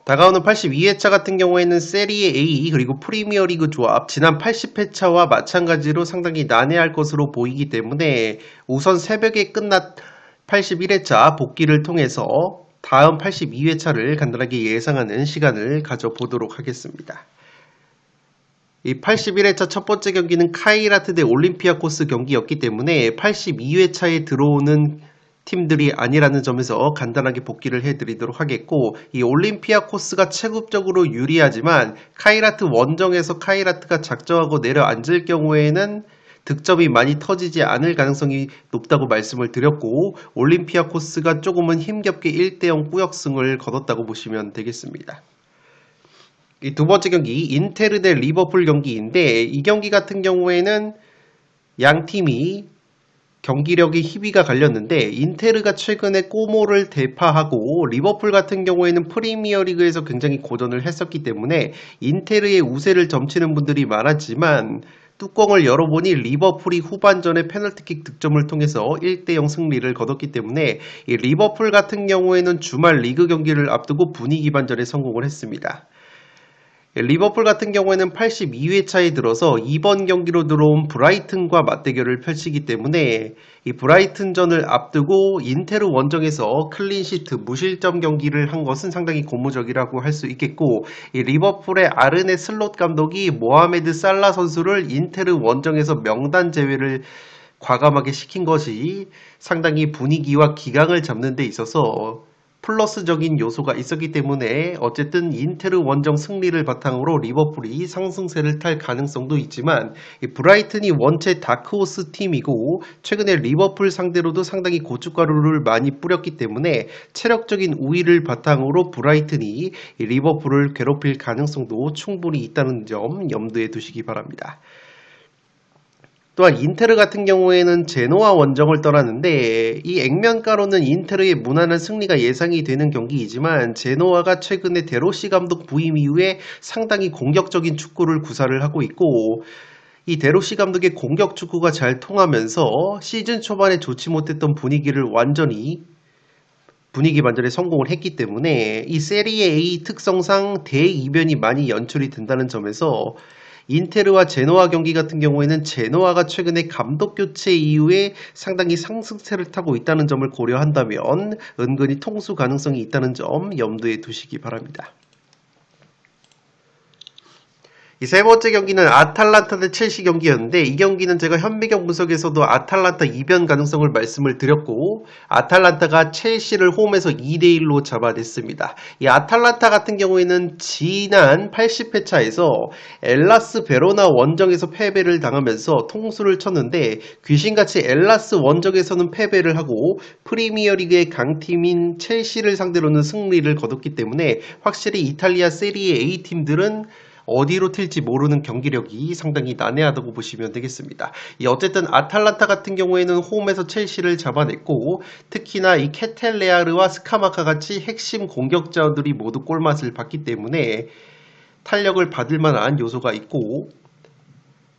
다가오는 82회차 같은 경우에는 세리에 A 그리고 프리미어리그 조합 지난 80회차와 마찬가지로 상당히 난해할 것으로 보이기 때문에 우선 새벽에 끝난 81회차 복귀를 통해서 다음 82회차를 간단하게 예상하는 시간을 가져보도록 하겠습니다. 이 81회차 첫 번째 경기는 카이라트 대 올림피아코스 경기였기 때문에 82회차에 들어오는 팀들이 아니라는 점에서 간단하게 복귀를 해드리도록 하겠고, 이 올림피아코스가 체급적으로 유리하지만 카이라트 원정에서 카이라트가 작정하고 내려앉을 경우에는 득점이 많이 터지지 않을 가능성이 높다고 말씀을 드렸고, 올림피아코스가 조금은 힘겹게 1대0 꾸역승을 거뒀다고 보시면 되겠습니다. 이 두 번째 경기 인테르 대 리버풀 경기인데, 이 경기 같은 경우에는 양 팀이 경기력이 희비가 갈렸는데 인테르가 최근에 꼬모를 대파하고 리버풀 같은 경우에는 프리미어리그에서 굉장히 고전을 했었기 때문에 인테르의 우세를 점치는 분들이 많았지만 뚜껑을 열어보니 리버풀이 후반전에 페널티킥 득점을 통해서 1대0 승리를 거뒀기 때문에 이 리버풀 같은 경우에는 주말 리그 경기를 앞두고 분위기 반전에 성공을 했습니다. 리버풀 같은 경우에는 82회차에 들어서 이번 경기로 들어온 브라이튼과 맞대결을 펼치기 때문에 이 브라이튼전을 앞두고 인테르 원정에서 클린시트 무실점 경기를 한 것은 상당히 고무적이라고 할 수 있겠고, 이 리버풀의 아르네 슬롯 감독이 모하메드 살라 선수를 인테르 원정에서 명단 제외를 과감하게 시킨 것이 상당히 분위기와 기강을 잡는 데 있어서 플러스적인 요소가 있었기 때문에 어쨌든 인테르 원정 승리를 바탕으로 리버풀이 상승세를 탈 가능성도 있지만, 브라이튼이 원체 다크호스 팀이고 최근에 리버풀 상대로도 상당히 고춧가루를 많이 뿌렸기 때문에 체력적인 우위를 바탕으로 브라이튼이 리버풀을 괴롭힐 가능성도 충분히 있다는 점 염두에 두시기 바랍니다. 또한 인테르 같은 경우에는 제노아 원정을 떠났는데, 이 액면가로는 인테르의 무난한 승리가 예상이 되는 경기이지만 제노아가 최근에 데로시 감독 부임 이후에 상당히 공격적인 축구를 구사를 하고 있고, 이 데로시 감독의 공격 축구가 잘 통하면서 시즌 초반에 좋지 못했던 분위기를 완전히 분위기 반전에 성공을 했기 때문에 이 세리에 A 특성상 대이변이 많이 연출이 된다는 점에서 인테르와 제노아 경기 같은 경우에는 제노아가 최근에 감독 교체 이후에 상당히 상승세를 타고 있다는 점을 고려한다면 은근히 통수 가능성이 있다는 점 염두에 두시기 바랍니다. 이 세 번째 경기는 아탈란타 대 첼시 경기였는데, 이 경기는 제가 현미경 분석에서도 아탈란타 이변 가능성을 말씀을 드렸고 아탈란타가 첼시를 홈에서 2대1로 잡아냈습니다. 이 아탈란타 같은 경우에는 지난 80회차에서 엘라스 베로나 원정에서 패배를 당하면서 통수를 쳤는데, 귀신같이 엘라스 원정에서는 패배를 하고 프리미어리그의 강팀인 첼시를 상대로는 승리를 거뒀기 때문에 확실히 이탈리아 세리에 A 팀들은 어디로 튈지 모르는 경기력이 상당히 난해하다고 보시면 되겠습니다. 어쨌든 아탈란타 같은 경우에는 홈에서 첼시를 잡아냈고, 특히나 이 케텔레아르와 스카마카 같이 핵심 공격자들이 모두 골맛을 봤기 때문에 탄력을 받을 만한 요소가 있고,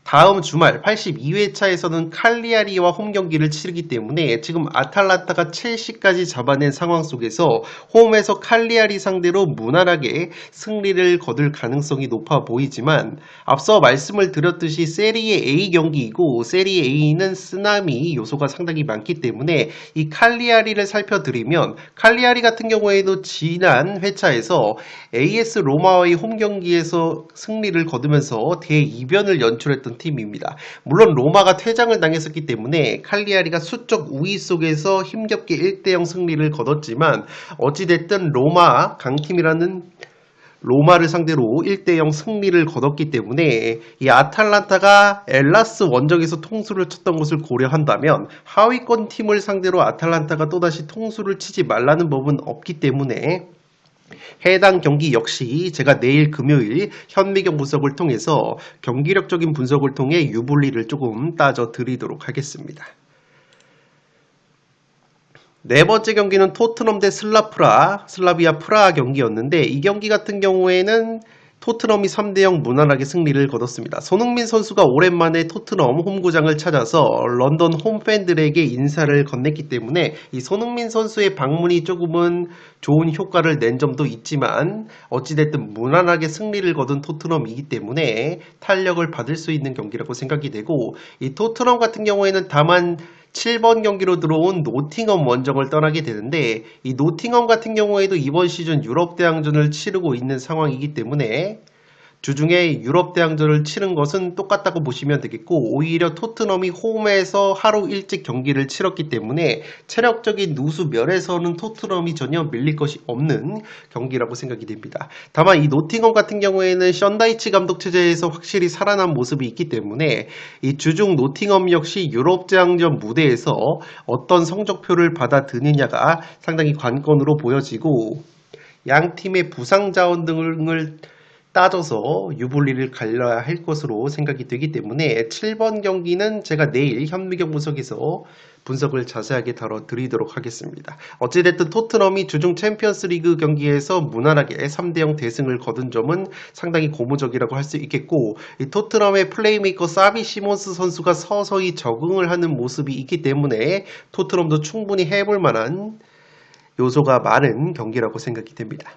다음 주말 82회차에서는 칼리아리와 홈 경기를 치르기 때문에 지금 아탈란타가 첼시까지 잡아낸 상황 속에서 홈에서 칼리아리 상대로 무난하게 승리를 거둘 가능성이 높아 보이지만, 앞서 말씀을 드렸듯이 세리에 A 경기이고 세리에 A는 쓰나미 요소가 상당히 많기 때문에 이 칼리아리를 살펴드리면, 칼리아리 같은 경우에도 지난 회차에서 AS 로마와의 홈 경기에서 승리를 거두면서 대이변을 연출했던 팀입니다. 물론 로마가 퇴장을 당했었기 때문에 칼리아리가 수적 우위 속에서 힘겹게 1대0 승리를 거뒀지만, 어찌됐든 로마 강팀이라는 로마를 상대로 1대0 승리를 거뒀기 때문에 이 아탈란타가 엘라스 원정에서 통수를 쳤던 것을 고려한다면 하위권 팀을 상대로 아탈란타가 또다시 통수를 치지 말라는 법은 없기 때문에 해당 경기 역시 제가 내일 금요일 현미경 분석을 통해서 경기력적인 분석을 통해 유불리를 조금 따져 드리도록 하겠습니다. 네 번째 경기는 토트넘 대 슬라비아 프라하 경기였는데 이 경기 같은 경우에는 토트넘이 3대0 무난하게 승리를 거뒀습니다. 손흥민 선수가 오랜만에 토트넘 홈구장을 찾아서 런던 홈팬들에게 인사를 건넸기 때문에 이 손흥민 선수의 방문이 조금은 좋은 효과를 낸 점도 있지만 어찌됐든 무난하게 승리를 거둔 토트넘이기 때문에 탄력을 받을 수 있는 경기라고 생각이 되고 이 토트넘 같은 경우에는 다만 7번 경기로 들어온 노팅엄 원정을 떠나게 되는데 이 노팅엄 같은 경우에도 이번 시즌 유럽 대항전을 치르고 있는 상황이기 때문에 주중에 유럽 대항전을 치른 것은 똑같다고 보시면 되겠고 오히려 토트넘이 홈에서 하루 일찍 경기를 치렀기 때문에 체력적인 누수 면에서는 토트넘이 전혀 밀릴 것이 없는 경기라고 생각이 됩니다. 다만 이 노팅엄 같은 경우에는 션다이치 감독 체제에서 확실히 살아난 모습이 있기 때문에 이 주중 노팅엄 역시 유럽 대항전 무대에서 어떤 성적표를 받아드느냐가 상당히 관건으로 보여지고 양 팀의 부상 자원 등을 따져서 유불리를 갈라야 할 것으로 생각이 되기 때문에 7번 경기는 제가 내일 현미경 분석에서 분석을 자세하게 다뤄드리도록 하겠습니다. 어찌됐든 토트넘이 주중 챔피언스리그 경기에서 무난하게 3대0 대승을 거둔 점은 상당히 고무적이라고 할 수 있겠고 이 토트넘의 플레이메이커 사비 시몬스 선수가 서서히 적응을 하는 모습이 있기 때문에 토트넘도 충분히 해볼 만한 요소가 많은 경기라고 생각이 됩니다.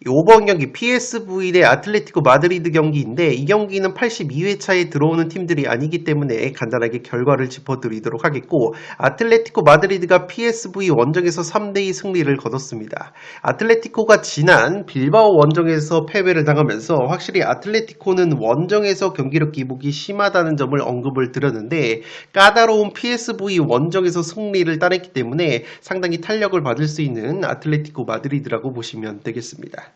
5번 경기 PSV 대 아틀레티코 마드리드 경기인데 이 경기는 82회차에 들어오는 팀들이 아니기 때문에 간단하게 결과를 짚어드리도록 하겠고 아틀레티코 마드리드가 PSV 원정에서 3대2 승리를 거뒀습니다. 아틀레티코가 지난 빌바오 원정에서 패배를 당하면서 확실히 아틀레티코는 원정에서 경기력 기복이 심하다는 점을 언급을 드렸는데 까다로운 PSV 원정에서 승리를 따냈기 때문에 상당히 탄력을 받을 수 있는 아틀레티코 마드리드라고 보시면 되겠습니다.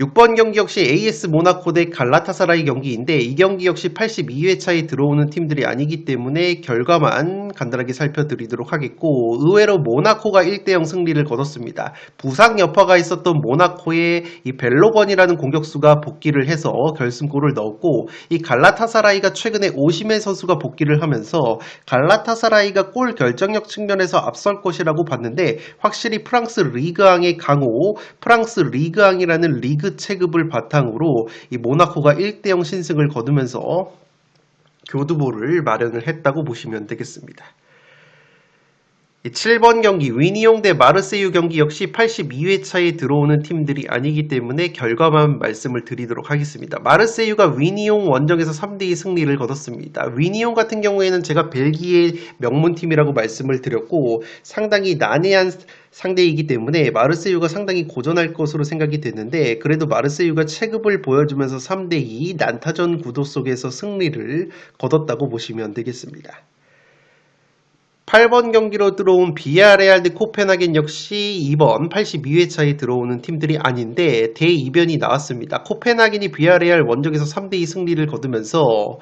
6번 경기 역시 AS 모나코 대 갈라타사라이 경기인데 이 경기 역시 82회차에 들어오는 팀들이 아니기 때문에 결과만 간단하게 살펴드리도록 하겠고 의외로 모나코가 1대0 승리를 거뒀습니다. 부상 여파가 있었던 모나코의 이 벨로건이라는 공격수가 복귀를 해서 결승골을 넣었고 이 갈라타사라이가 최근에 오시멘 선수가 복귀를 하면서 갈라타사라이가 골 결정력 측면에서 앞설 것이라고 봤는데 확실히 프랑스 리그앙의 강호 프랑스 리그앙이라는 리그 체급을 바탕으로 이 모나코가 1대0 신승을 거두면서 교두보를 마련을 했다고 보시면 되겠습니다. 7번 경기 위니용 대 마르세유 경기 역시 82회차에 들어오는 팀들이 아니기 때문에 결과만 말씀을 드리도록 하겠습니다. 마르세유가 위니용 원정에서 3대2 승리를 거뒀습니다. 위니용 같은 경우에는 제가 벨기에 명문팀이라고 말씀을 드렸고 상당히 난해한 상대이기 때문에 마르세유가 상당히 고전할 것으로 생각이 됐는데 그래도 마르세유가 체급을 보여주면서 3대2 난타전 구도 속에서 승리를 거뒀다고 보시면 되겠습니다. 8번 경기로 들어온 비아레알 대 코펜하겐 역시 이번 82회차에 들어오는 팀들이 아닌데 대이변이 나왔습니다. 코펜하겐이 비아레알 원정에서 3대2 승리를 거두면서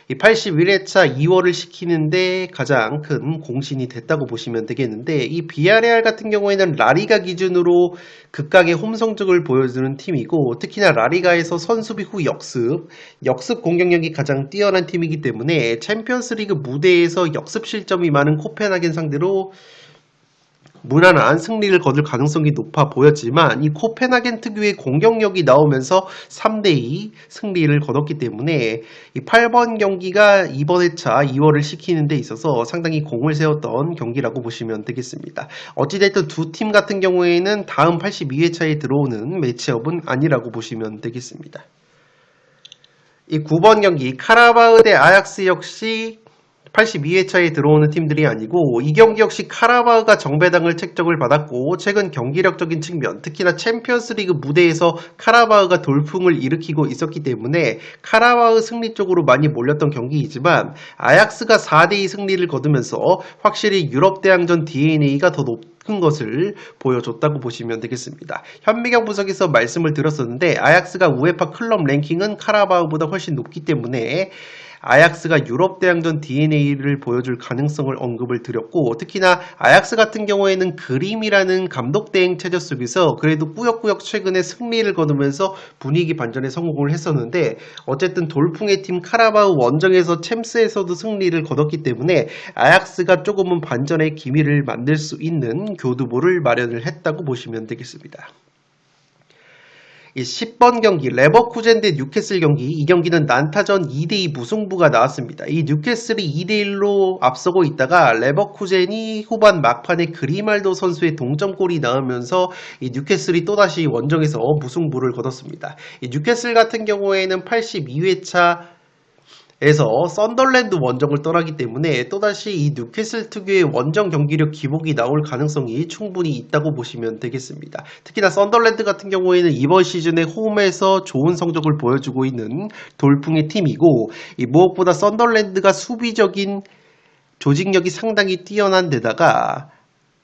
이 81회차 2월을 시키는데 가장 큰 공신이 됐다고 보시면 되겠는데 이 비아레알 같은 경우에는 라리가 기준으로 극강의 홈 성적을 보여주는 팀이고 특히나 라리가에서 선수비 후 역습 공격력이 가장 뛰어난 팀이기 때문에 챔피언스리그 무대에서 역습 실점이 많은 코펜하겐 상대로 무난한 승리를 거둘 가능성이 높아 보였지만 이 코펜하겐 특유의 공격력이 나오면서 3대2 승리를 거뒀기 때문에 이 8번 경기가 이번 회차 2월을 시키는 데 있어서 상당히 공을 세웠던 경기라고 보시면 되겠습니다. 어찌됐든 두 팀 같은 경우에는 다음 82회차에 들어오는 매치업은 아니라고 보시면 되겠습니다. 이 9번 경기 카라바흐 대 아약스 역시 82회차에 들어오는 팀들이 아니고 이 경기 역시 카라바흐가 정배당을 책정을 받았고 최근 경기력적인 측면 특히나 챔피언스리그 무대에서 카라바흐가 돌풍을 일으키고 있었기 때문에 카라바흐 승리 쪽으로 많이 몰렸던 경기이지만 아약스가 4대2 승리를 거두면서 확실히 유럽 대항전 DNA가 더 높은 것을 보여줬다고 보시면 되겠습니다. 현미경 분석에서 말씀을 드렸었는데 아약스가 우에파 클럽 랭킹은 카라바흐보다 훨씬 높기 때문에 아약스가 유럽 대항전 DNA를 보여줄 가능성을 언급을 드렸고, 특히나 아약스 같은 경우에는 그림이라는 감독 대행 체제 속에서 그래도 꾸역꾸역 최근에 승리를 거두면서 분위기 반전에 성공을 했었는데, 어쨌든 돌풍의 팀 카라바오 원정에서 챔스에서도 승리를 거뒀기 때문에 아약스가 조금은 반전의 기미를 만들 수 있는 교두보를 마련을 했다고 보시면 되겠습니다. 이 10번 경기 레버쿠젠 대 뉴캐슬 경기, 이 경기는 난타전 2대2 무승부가 나왔습니다. 이 뉴캐슬이 2대1로 앞서고 있다가 레버쿠젠이 후반 막판에 그리말도 선수의 동점골이 나오면서 이 뉴캐슬이 또다시 원정에서 무승부를 거뒀습니다. 이 뉴캐슬 같은 경우에는 82회차 에서 썬덜랜드 원정을 떠나기 때문에 또다시 이 뉴캐슬 특유의 원정 경기력 기복이 나올 가능성이 충분히 있다고 보시면 되겠습니다. 특히나 썬덜랜드 같은 경우에는 이번 시즌에 홈에서 좋은 성적을 보여주고 있는 돌풍의 팀이고, 이 무엇보다 썬덜랜드가 수비적인 조직력이 상당히 뛰어난 데다가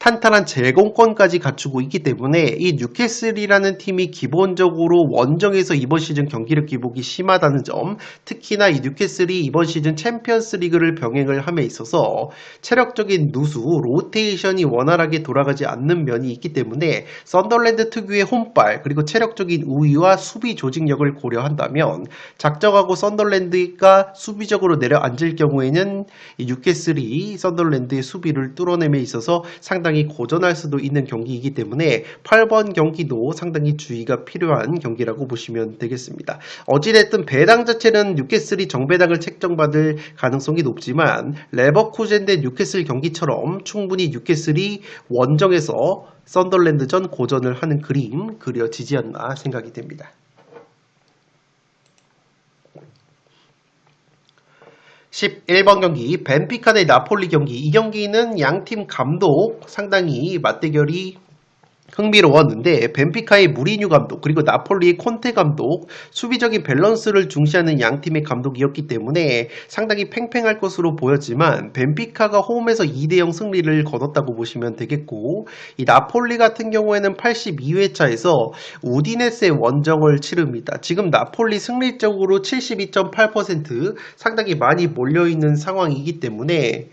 탄탄한 제공권까지 갖추고 있기 때문에 이 뉴캐슬이라는 팀이 기본적으로 원정에서 이번 시즌 경기력 기복이 심하다는 점, 특히나 이 뉴캐슬이 이번 시즌 챔피언스 리그를 병행을 함에 있어서 체력적인 누수, 로테이션이 원활하게 돌아가지 않는 면이 있기 때문에 썬덜랜드 특유의 홈발, 그리고 체력적인 우위와 수비 조직력을 고려한다면 작정하고 썬덜랜드가 수비적으로 내려앉을 경우에는 이 뉴캐슬이 썬덜랜드의 수비를 뚫어냄에 있어서 상당히 고전할 수도 있는 경기이기 때문에 8번 경기도 상당히 주의가 필요한 경기라고 보시면 되겠습니다. 어찌됐든 배당 자체는 뉴캐슬이 정배당을 책정받을 가능성이 높지만 레버쿠젠 대 뉴캐슬 경기처럼 충분히 뉴캐슬이 원정에서 썬덜랜드전 고전을 하는 그림 그려지지 않나 생각이 됩니다. 11번 경기 벤피카 대 나폴리 경기, 이 경기는 양팀 감독 상당히 맞대결이 흥미로웠는데 벤피카의 무리뉴 감독 그리고 나폴리의 콘테 감독, 수비적인 밸런스를 중시하는 양팀의 감독이었기 때문에 상당히 팽팽할 것으로 보였지만 벤피카가 홈에서 2대0 승리를 거뒀다고 보시면 되겠고, 이 나폴리 같은 경우에는 82회차에서 우디네스의 원정을 치릅니다. 지금 나폴리 승리적으로 72.8% 상당히 많이 몰려있는 상황이기 때문에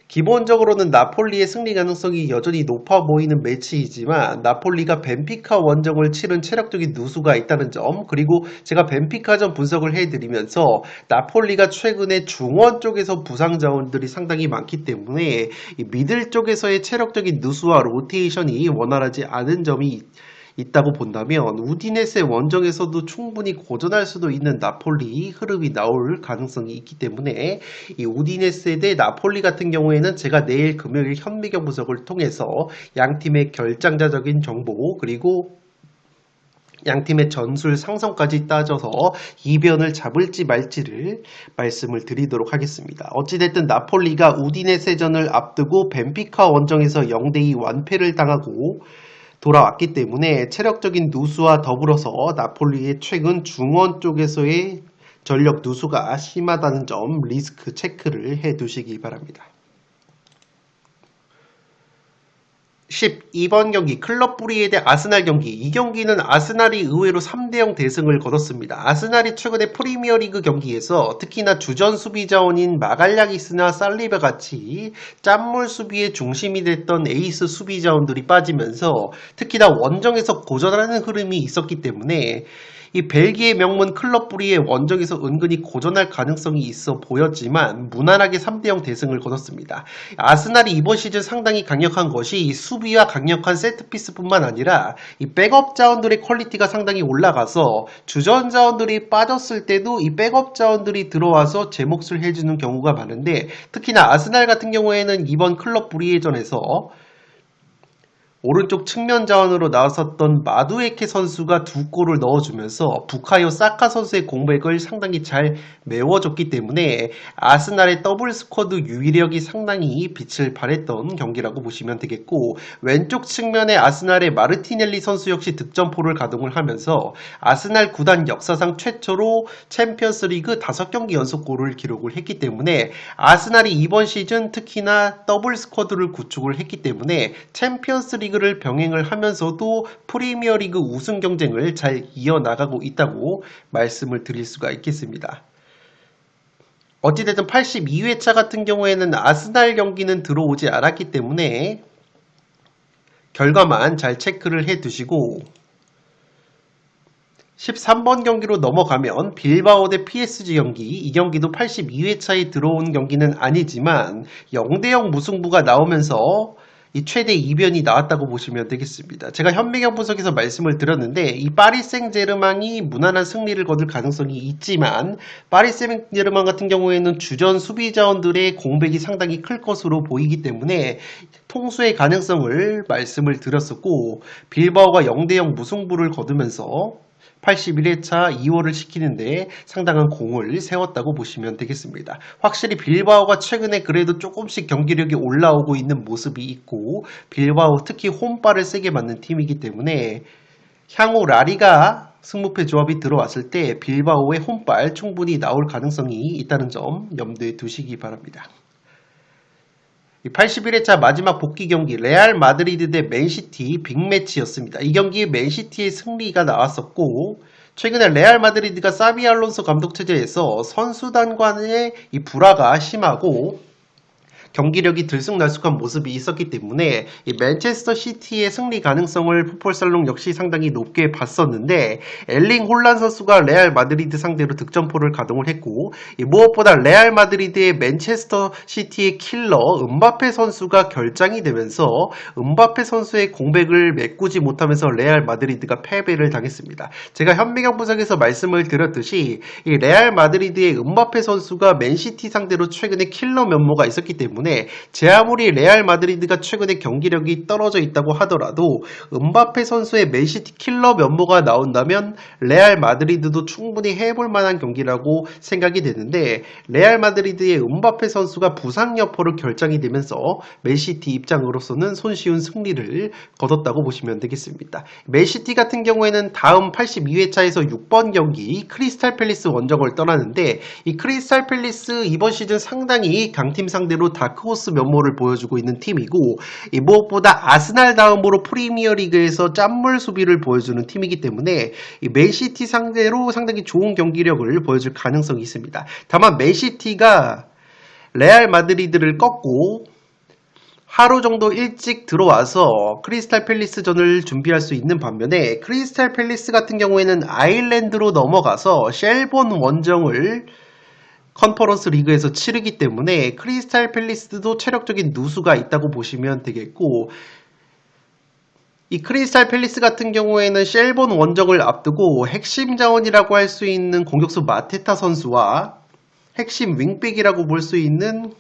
기본적으로는 나폴리의 승리 가능성이 여전히 높아 보이는 매치이지만 나폴리가 벤피카 원정을 치른 체력적인 누수가 있다는 점, 그리고 제가 벤피카전 분석을 해드리면서 나폴리가 최근에 중원 쪽에서 부상 자원들이 상당히 많기 때문에 이 미들 쪽에서의 체력적인 누수와 로테이션이 원활하지 않은 점이 있다고 본다면 우디네스의 원정에서도 충분히 고전할 수도 있는 나폴리 흐름이 나올 가능성이 있기 때문에 이 우디네스 대 나폴리 같은 경우에는 제가 내일 금요일 현미경 분석을 통해서 양팀의 결장자적인 정보 그리고 양팀의 전술 상성까지 따져서 이변을 잡을지 말지를 말씀을 드리도록 하겠습니다. 어찌됐든 나폴리가 우디네세전을 앞두고 벤피카 원정에서 0대2 완패를 당하고 돌아왔기 때문에 체력적인 누수와 더불어서 나폴리의 최근 중원 쪽에서의 전력 누수가 심하다는 점 리스크 체크를 해 두시기 바랍니다. 12번 경기 클럽 브리에 대 아스날 경기, 이 경기는 아스날이 의외로 3대0 대승을 거뒀습니다. 아스날이 최근에 프리미어리그 경기에서 특히나 주전 수비 자원인 마갈야기스나 살리바 같이 짠물 수비의 중심이 됐던 에이스 수비 자원들이 빠지면서 특히나 원정에서 고전하는 흐름이 있었기 때문에 이 벨기에 명문 클럽 브리의 원정에서 은근히 고전할 가능성이 있어 보였지만 무난하게 3대0 대승을 거뒀습니다. 아스날이 이번 시즌 상당히 강력한 것이 이 수비와 강력한 세트피스뿐만 아니라 이 백업 자원들의 퀄리티가 상당히 올라가서 주전 자원들이 빠졌을 때도 이 백업 자원들이 들어와서 제 몫을 해주는 경우가 많은데, 특히나 아스날 같은 경우에는 이번 클럽 브리에전에서 오른쪽 측면 자원으로 나섰던 마두에케 선수가 2골을 넣어주면서 부카요 사카 선수의 공백을 상당히 잘 메워줬기 때문에 아스날의 더블 스쿼드 유의력이 상당히 빛을 발했던 경기라고 보시면 되겠고, 왼쪽 측면에 아스날의 마르티넬리 선수 역시 득점포를 가동을 하면서 아스날 구단 역사상 최초로 챔피언스리그 5경기 연속골을 기록을 했기 때문에 아스날이 이번 시즌 특히나 더블 스쿼드를 구축을 했기 때문에 챔피언스리그 를 병행을 하면서도 프리미어리그 우승 경쟁을 잘 이어나가고 있다고 말씀을 드릴 수가 있겠습니다. 어찌됐든 82회차 같은 경우에는 아스날 경기는 들어오지 않았기 때문에 결과만 잘 체크를 해 두시고 13번 경기로 넘어가면 빌바오 대 PSG 경기, 이 경기도 82회차에 들어온 경기는 아니지만 0대0 무승부가 나오면서 이 최대 이변이 나왔다고 보시면 되겠습니다. 제가 현미경 분석에서 말씀을 드렸는데 이 파리 생제르맹이 무난한 승리를 거둘 가능성이 있지만 파리 생제르맹 같은 경우에는 주전 수비 자원들의 공백이 상당히 클 것으로 보이기 때문에 통수의 가능성을 말씀을 드렸었고 빌바오가 0대0 무승부를 거두면서 81회차 2월을 시키는데 상당한 공을 세웠다고 보시면 되겠습니다. 확실히 빌바오가 최근에 그래도 조금씩 경기력이 올라오고 있는 모습이 있고 빌바오 특히 홈발을 세게 맞는 팀이기 때문에 향후 라리가 승무패 조합이 들어왔을 때 빌바오의 홈발 충분히 나올 가능성이 있다는 점 염두에 두시기 바랍니다. 81회차 마지막 복귀 경기 레알 마드리드 대 맨시티 빅매치였습니다. 이 경기에 맨시티의 승리가 나왔었고 최근에 레알 마드리드가 사비 알론소 감독 체제에서 선수단 간의 이 불화가 심하고 경기력이 들쑥날쑥한 모습이 있었기 때문에 이 맨체스터 시티의 승리 가능성을 풋볼살롱 역시 상당히 높게 봤었는데 엘링 홀란 선수가 레알 마드리드 상대로 득점포를 가동을 했고 무엇보다 레알 마드리드의 맨체스터 시티의 킬러 음바페 선수가 결장이 되면서 음바페 선수의 공백을 메꾸지 못하면서 레알 마드리드가 패배를 당했습니다. 제가 현미경 분석에서 말씀을 드렸듯이 이 레알 마드리드의 음바페 선수가 맨시티 상대로 최근에 킬러 면모가 있었기 때문에 제 아무리 레알 마드리드가 최근에 경기력이 떨어져 있다고 하더라도 음바페 선수의 맨시티 킬러 면모가 나온다면 레알 마드리드도 충분히 해볼 만한 경기라고 생각이 되는데 레알 마드리드의 음바페 선수가 부상 여파로 결장이 되면서 맨시티 입장으로서는 손쉬운 승리를 거뒀다고 보시면 되겠습니다. 맨시티 같은 경우에는 다음 82회차에서 6번 경기 크리스탈 팰리스 원정을 떠나는데 이 크리스탈 팰리스 이번 시즌 상당히 강팀 상대로 다크호스 면모를 보여주고 있는 팀이고 무엇보다 아스날 다음으로 프리미어리그에서 짠물 수비를 보여주는 팀이기 때문에 이 맨시티 상대로 상당히 좋은 경기력을 보여줄 가능성이 있습니다. 다만 맨시티가 레알 마드리드를 꺾고 하루 정도 일찍 들어와서 크리스탈 팰리스전을 준비할 수 있는 반면에 크리스탈 팰리스 같은 경우에는 아일랜드로 넘어가서 셸본 원정을 컨퍼런스 리그에서 치르기 때문에 크리스탈 팰리스도 체력적인 누수가 있다고 보시면 되겠고 이 크리스탈 팰리스 같은 경우에는 셸본 원정을 앞두고 핵심 자원이라고 할 수 있는 공격수 마테타 선수와 핵심 윙백이라고 볼 수 있는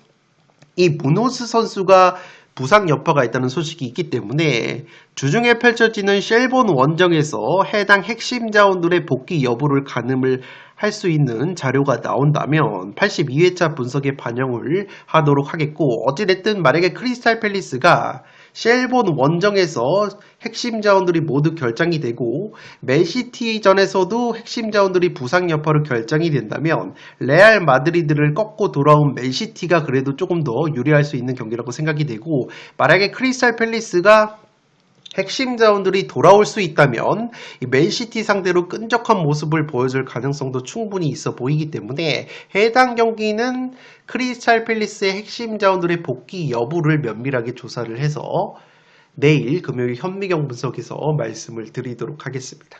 이 무노스 선수가 부상 여파가 있다는 소식이 있기 때문에 주중에 펼쳐지는 셸본 원정에서 해당 핵심 자원들의 복귀 여부를 가늠을 할 수 있는 자료가 나온다면 82회차 분석에 반영을 하도록 하겠고 어찌됐든 만약에 크리스탈 팰리스가 셸본 원정에서 핵심 자원들이 모두 결장이 되고 맨시티전에서도 핵심 자원들이 부상 여파로 결장이 된다면 레알 마드리드를 꺾고 돌아온 맨시티가 그래도 조금 더 유리할 수 있는 경기라고 생각이 되고 만약에 크리스탈 팰리스가 핵심 자원들이 돌아올 수 있다면 이 맨시티 상대로 끈적한 모습을 보여줄 가능성도 충분히 있어 보이기 때문에 해당 경기는 크리스탈 팰리스의 핵심 자원들의 복귀 여부를 면밀하게 조사를 해서 내일 금요일 현미경 분석에서 말씀을 드리도록 하겠습니다.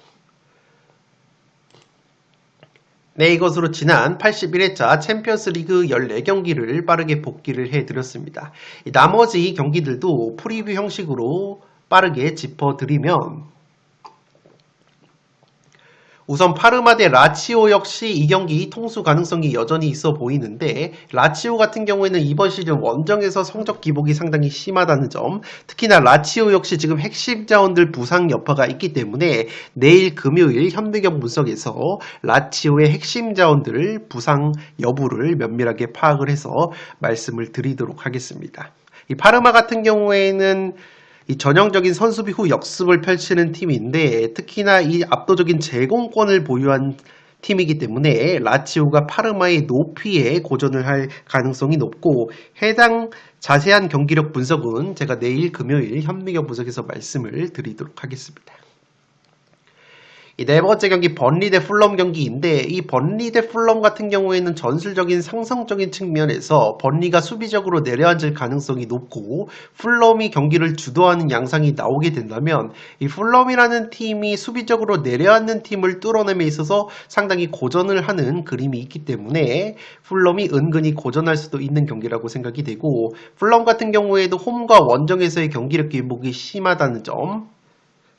네, 이것으로 지난 81회차 챔피언스 리그 14경기를 빠르게 복기를 해드렸습니다. 나머지 경기들도 프리뷰 형식으로 빠르게 짚어드리면 우선 파르마 대 라치오 역시 이 경기 통수 가능성이 여전히 있어 보이는데 라치오 같은 경우에는 이번 시즌 원정에서 성적 기복이 상당히 심하다는 점 특히나 라치오 역시 지금 핵심 자원들 부상 여파가 있기 때문에 내일 금요일 현미경 분석에서 라치오의 핵심 자원들 부상 여부를 면밀하게 파악을 해서 말씀을 드리도록 하겠습니다. 이 파르마 같은 경우에는 이 전형적인 선수비 후 역습을 펼치는 팀인데 특히나 이 압도적인 제공권을 보유한 팀이기 때문에 라치오가 파르마의 높이에 고전을 할 가능성이 높고 해당 자세한 경기력 분석은 제가 내일 금요일 현미경 분석에서 말씀을 드리도록 하겠습니다. 이 네 번째 경기 번리 대 풀럼 경기인데 이 번리 대 풀럼 같은 경우에는 전술적인 상성적인 측면에서 번리가 수비적으로 내려앉을 가능성이 높고 풀럼이 경기를 주도하는 양상이 나오게 된다면 이 풀럼이라는 팀이 수비적으로 내려앉는 팀을 뚫어냄에 있어서 상당히 고전을 하는 그림이 있기 때문에 풀럼이 은근히 고전할 수도 있는 경기라고 생각이 되고 풀럼 같은 경우에도 홈과 원정에서의 경기력 기복이 심하다는 점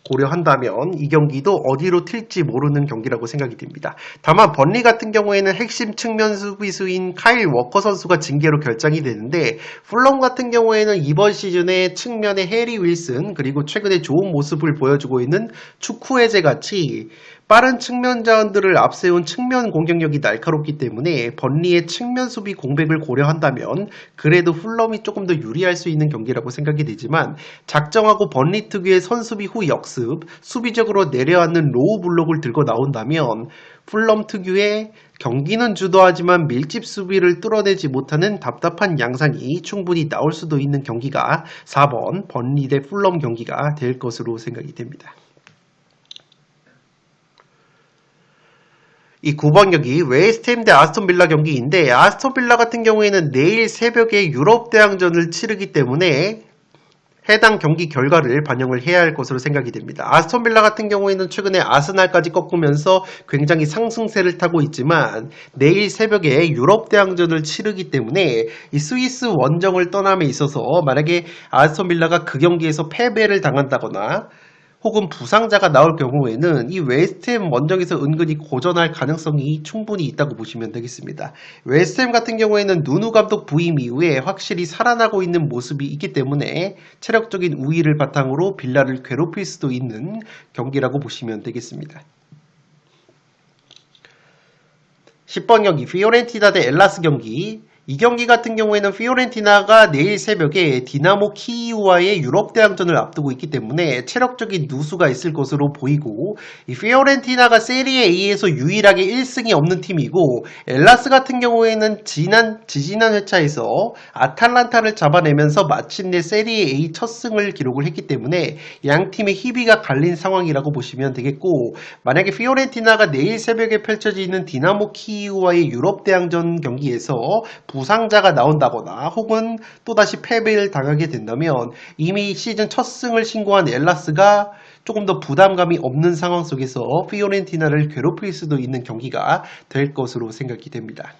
고려한다면 이 경기도 어디로 튈지 모르는 경기라고 생각이 됩니다. 다만 번리 같은 경우에는 핵심 측면 수비수인 카일 워커 선수가 징계로 결정이 되는데 풀럼 같은 경우에는 이번 시즌에 측면에 해리 윌슨 그리고 최근에 좋은 모습을 보여주고 있는 추쿠에제 같이 빠른 측면 자원들을 앞세운 측면 공격력이 날카롭기 때문에 번리의 측면 수비 공백을 고려한다면 그래도 풀럼이 조금 더 유리할 수 있는 경기라고 생각이 되지만 작정하고 번리 특유의 선수비 후 역습, 수비적으로 내려앉는 로우 블록을 들고 나온다면 풀럼 특유의 경기는 주도하지만 밀집 수비를 뚫어내지 못하는 답답한 양상이 충분히 나올 수도 있는 경기가 4번 번리 대 풀럼 경기가 될 것으로 생각이 됩니다. 이 9번 경기 웨스트햄 대 아스톤 빌라 경기인데 아스톤 빌라 같은 경우에는 내일 새벽에 유럽 대항전을 치르기 때문에 해당 경기 결과를 반영을 해야 할 것으로 생각이 됩니다. 아스톤 빌라 같은 경우에는 최근에 아스날까지 꺾으면서 굉장히 상승세를 타고 있지만 내일 새벽에 유럽 대항전을 치르기 때문에 이 스위스 원정을 떠남에 있어서 만약에 아스톤 빌라가 그 경기에서 패배를 당한다거나 혹은 부상자가 나올 경우에는 이 웨스트햄 원정에서 은근히 고전할 가능성이 충분히 있다고 보시면 되겠습니다. 웨스트햄 같은 경우에는 누누 감독 부임 이후에 확실히 살아나고 있는 모습이 있기 때문에 체력적인 우위를 바탕으로 빌라를 괴롭힐 수도 있는 경기라고 보시면 되겠습니다. 10번 경기 피오렌티나 대 엘라스 경기 이 경기 같은 경우에는 피오렌티나가 내일 새벽에 디나모 키이우와의 유럽 대항전을 앞두고 있기 때문에 체력적인 누수가 있을 것으로 보이고 이 피오렌티나가 세리에 A에서 유일하게 1승이 없는 팀이고 엘라스 같은 경우에는 지지난 회차에서 아탈란타를 잡아내면서 마침내 세리에 A 첫 승을 기록을 했기 때문에 양 팀의 희비가 갈린 상황이라고 보시면 되겠고 만약에 피오렌티나가 내일 새벽에 펼쳐지는 디나모 키이우와의 유럽 대항전 경기에서 부상자가 나온다거나 혹은 또다시 패배를 당하게 된다면 이미 시즌 첫 승을 신고한 엘라스가 조금 더 부담감이 없는 상황 속에서 피오렌티나를 괴롭힐 수도 있는 경기가 될 것으로 생각이 됩니다.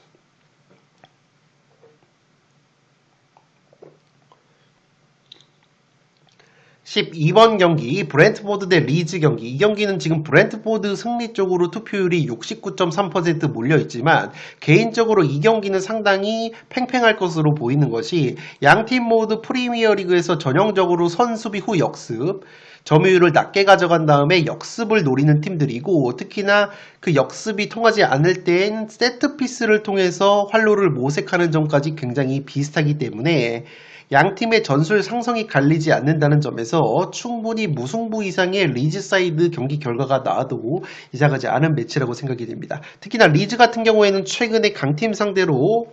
12번 경기 브렌트포드 대 리즈 경기 이 경기는 지금 브렌트포드 승리 쪽으로 투표율이 69.3% 몰려있지만 개인적으로 이 경기는 상당히 팽팽할 것으로 보이는 것이 양팀 모두 프리미어리그에서 전형적으로 선수비 후 역습 점유율을 낮게 가져간 다음에 역습을 노리는 팀들이고 특히나 그 역습이 통하지 않을 때엔 세트피스를 통해서 활로를 모색하는 점까지 굉장히 비슷하기 때문에 양팀의 전술 상성이 갈리지 않는다는 점에서 충분히 무승부 이상의 리즈 사이드 경기 결과가 나와도 이상하지 않은 매치라고 생각이 됩니다. 특히나 리즈 같은 경우에는 최근에 강팀 상대로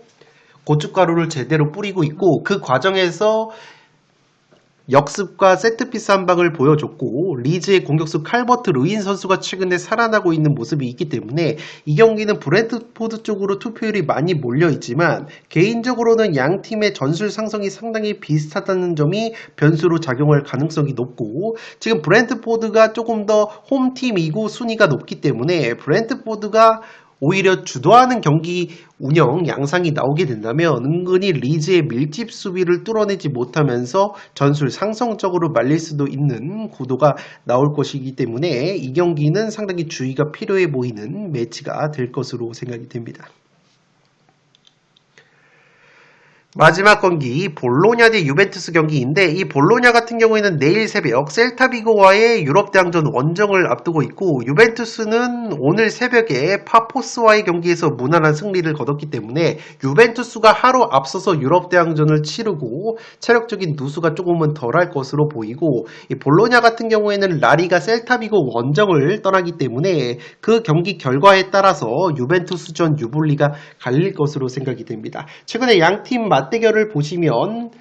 고춧가루를 제대로 뿌리고 있고 그 과정에서 역습과 세트피스 한 방을 보여줬고 리즈의 공격수 칼버트 루인 선수가 최근에 살아나고 있는 모습이 있기 때문에 이 경기는 브렌트포드 쪽으로 투표율이 많이 몰려있지만 개인적으로는 양 팀의 전술 상성이 상당히 비슷하다는 점이 변수로 작용할 가능성이 높고 지금 브렌트포드가 조금 더 홈팀이고 순위가 높기 때문에 브렌트포드가 오히려 주도하는 경기 운영 양상이 나오게 된다면 은근히 리즈의 밀집 수비를 뚫어내지 못하면서 전술 상성적으로 말릴 수도 있는 구도가 나올 것이기 때문에 이 경기는 상당히 주의가 필요해 보이는 매치가 될 것으로 생각이 됩니다. 마지막 경기 볼로냐 대 유벤투스 경기인데 이 볼로냐 같은 경우에는 내일 새벽 셀타비고와의 유럽 대항전 원정을 앞두고 있고 유벤투스는 오늘 새벽에 파포스와의 경기에서 무난한 승리를 거뒀기 때문에 유벤투스가 하루 앞서서 유럽 대항전을 치르고 체력적인 누수가 조금은 덜할 것으로 보이고 이 볼로냐 같은 경우에는 라리가 셀타비고 원정을 떠나기 때문에 그 경기 결과에 따라서 유벤투스전 유불리가 갈릴 것으로 생각이 됩니다. 최근에 양팀 맞대결을 보시면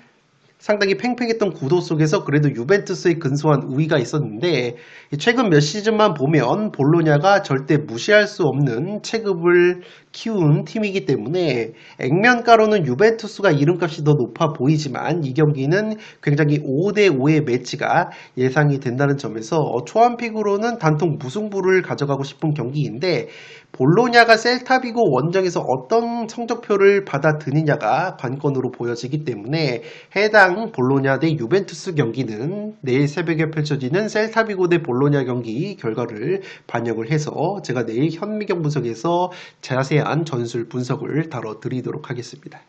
상당히 팽팽했던 구도 속에서 그래도 유벤투스의 근소한 우위가 있었는데 최근 몇 시즌만 보면 볼로냐가 절대 무시할 수 없는 체급을 키운 팀이기 때문에 액면가로는 유벤투스가 이름값이 더 높아 보이지만 이 경기는 굉장히 5대5의 매치가 예상이 된다는 점에서 초안픽으로는 단통 무승부를 가져가고 싶은 경기인데 볼로냐가 셀타비고 원정에서 어떤 성적표를 받아드느냐가 관건으로 보여지기 때문에 해당 볼로냐 대 유벤투스 경기는 내일 새벽에 펼쳐지는 셀타비고 대 볼로냐 경기 결과를 반영을 해서 제가 내일 현미경 분석에서 자세한 전술 분석을 다뤄드리도록 하겠습니다.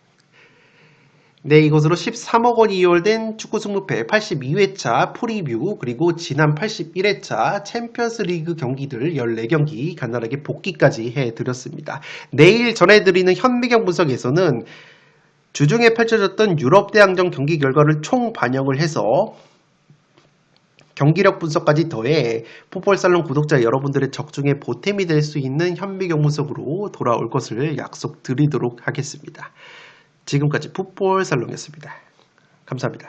네, 이것으로 13억 원이 이월된 축구 승부패 82회차 프리뷰 그리고 지난 81회차 챔피언스 리그 경기들 14경기 간단하게 복귀까지 해드렸습니다. 내일 전해드리는 현미경 분석에서는 주중에 펼쳐졌던 유럽 대항전 경기 결과를 총 반영을 해서 경기력 분석까지 더해 풋볼살롱 구독자 여러분들의 적중에 보탬이 될 수 있는 현미경 분석으로 돌아올 것을 약속드리도록 하겠습니다. 지금까지 풋볼살롱이었습니다. 감사합니다.